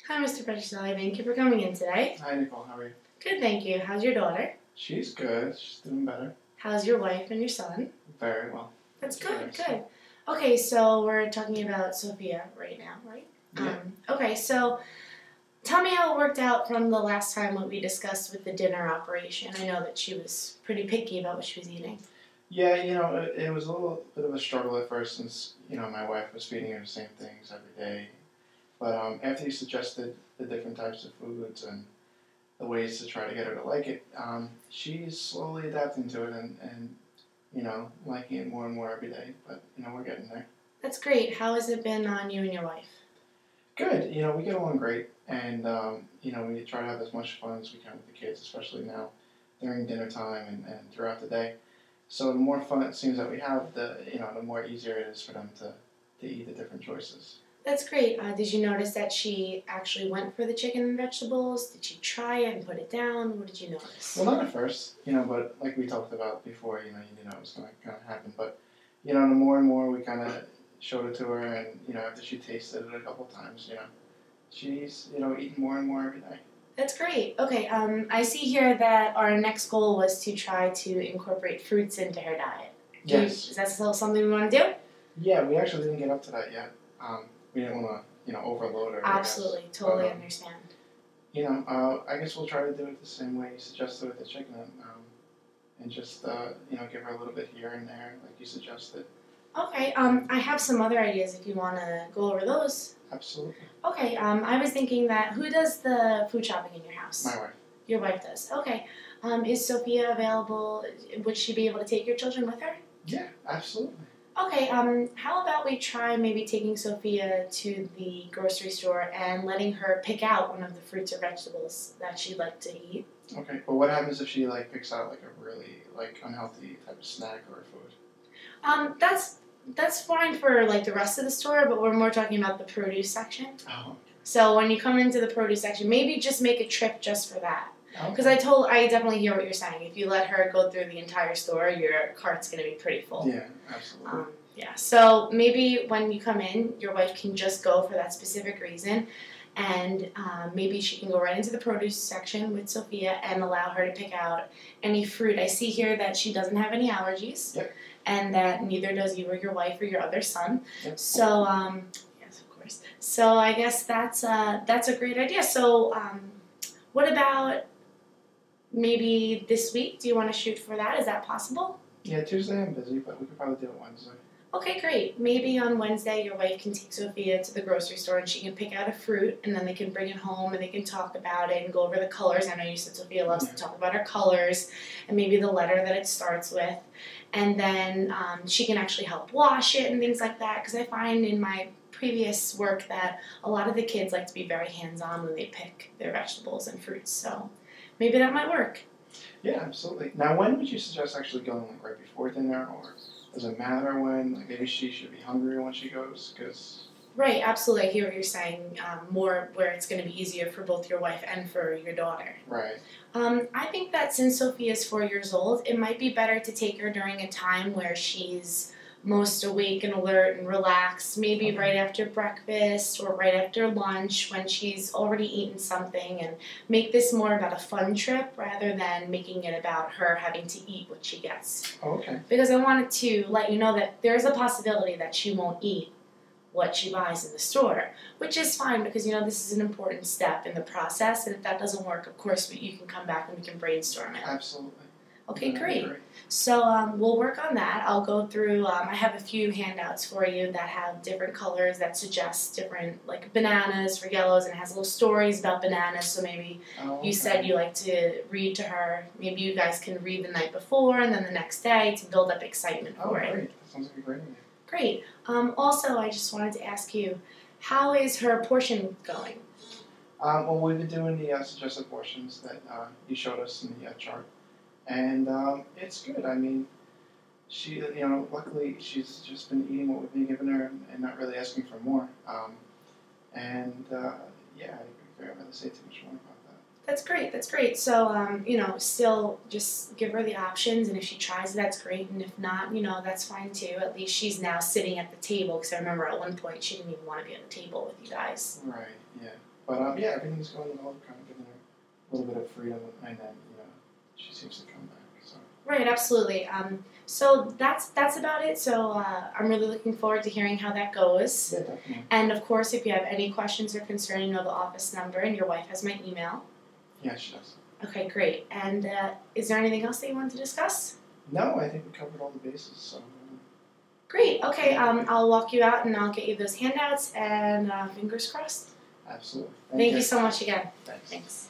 Hi, Mr. Petroselli. Thank you for coming in today. Hi, Nicole. How are you? Good, thank you. How's your daughter? She's good. She's doing better. How's your wife and your son? Very well. That's Very good. Okay, so we're talking about Sophia right now, right? Yeah. Okay, so tell me how it worked out from the last time what we discussed with the dinner operation. I know that she was pretty picky about what she was eating. Yeah, it was a little bit of a struggle at first since, my wife was feeding her the same things every day. But after you suggested the different types of foods and the ways to try to get her to like it, she's slowly adapting to it and liking it more and more every day. But, we're getting there. That's great. How has it been on you and your wife? Good. We get along great. And, we try to have as much fun as we can with the kids, especially now during dinner time and throughout the day. So the more fun it seems that we have, the more easier it is for them to eat the different choices. That's great. Did you notice that she actually went for the chicken and vegetables? Did she try it and put it down? What did you notice? Well, not at first, but like we talked about before, you knew it was going to kind of happen. But, the more and more we kind of showed it to her and, after she tasted it a couple times, she's, eating more and more every day. That's great. Okay, I see here that our next goal was to try to incorporate fruits into her diet. Yes. Is that still something we want to do? Yeah, we actually didn't get up to that yet. We didn't want to, overload her. Absolutely, totally understand. I guess we'll try to do it the same way you suggested with the chicken, and just, give her a little bit here and there, like you suggested. Okay, I have some other ideas if you want to go over those. Absolutely. Okay, I was thinking that who does the food shopping in your house? My wife. Your wife does. Okay. Is Sophia available? Would she be able to take your children with her? Yeah, absolutely. Okay, how about we try maybe taking Sophia to the grocery store and letting her pick out one of the fruits or vegetables that she'd like to eat? Okay, but what happens if she, picks out, a really, unhealthy type of snack or food? That's fine for, the rest of the store, but we're more talking about the produce section. Oh. So when you come into the produce section, maybe just make a trip just for that. Because Okay. I definitely hear what you're saying. If you let her go through the entire store, your cart's going to be pretty full. Yeah, absolutely. Yeah, so maybe when you come in, your wife can just go for that specific reason, and maybe she can go right into the produce section with Sophia and allow her to pick out any fruit. I see here that she doesn't have any allergies, Yep. and that neither does you or your wife or your other son. Yep. So, yes, of course. So I guess that's a great idea. So, what about maybe this week? Do you want to shoot for that? Is that possible? Yeah, Tuesday I'm busy, but we could probably do it Wednesday. Okay, great. Maybe on Wednesday your wife can take Sophia to the grocery store and she can pick out a fruit and then they can bring it home and they can talk about it and go over the colors. I know you said Sophia loves to talk about her colors and maybe the letter that it starts with. And then she can actually help wash it and things like that, because I find in my previous work that a lot of the kids like to be very hands-on when they pick their vegetables and fruits. So maybe that might work. Yeah, absolutely. Now, when would you suggest actually going, right before dinner, or does it matter when? Maybe she should be hungry when she goes, because... Right, absolutely. I hear what you're saying. More where it's going to be easier for both your wife and for your daughter. Right. I think that since Sophia is 4 years old, it might be better to take her during a time where she's most awake and alert and relaxed, maybe right after breakfast or right after lunch when she's already eaten something, and make this more about a fun trip rather than making it about her having to eat what she gets. Oh, okay. Because I wanted to let you know that there's a possibility that she won't eat what she buys in the store, which is fine because, this is an important step in the process, and if that doesn't work, of course, you can come back and we can brainstorm it. Absolutely. Okay, great. So we'll work on that. I'll go through, I have a few handouts for you that have different colors that suggest different, like bananas for yellows, and it has little stories about bananas, so maybe you said you like to read to her. Maybe you guys can read the night before and then the next day to build up excitement for it. Oh, great. That sounds like a great idea. Great. Also, I just wanted to ask you, how is her portion going? Well, we've been doing the suggested portions that you showed us in the chart. And it's good. I mean, she, luckily she's just been eating what we've been giving her and not really asking for more. Yeah, I can't really say too much more about that. That's great. So, still just give her the options, and if she tries it, that's great. And if not, that's fine too. At least she's now sitting at the table, because I remember at one point she didn't even want to be at the table with you guys. Right, yeah. But yeah, everything's going well. Kind of giving her a little bit of freedom, and then she seems to come back. So. Right, absolutely. So that's about it. So I'm really looking forward to hearing how that goes. Yeah, definitely. And of course, if you have any questions or concern, you know the office number, and your wife has my email. Yeah, she does. Okay, great. And is there anything else that you want to discuss? No, I think we covered all the bases. So. Great. Okay. I'll walk you out, and I'll get you those handouts. And fingers crossed. Absolutely. Thank you so much again. Thanks. Thanks.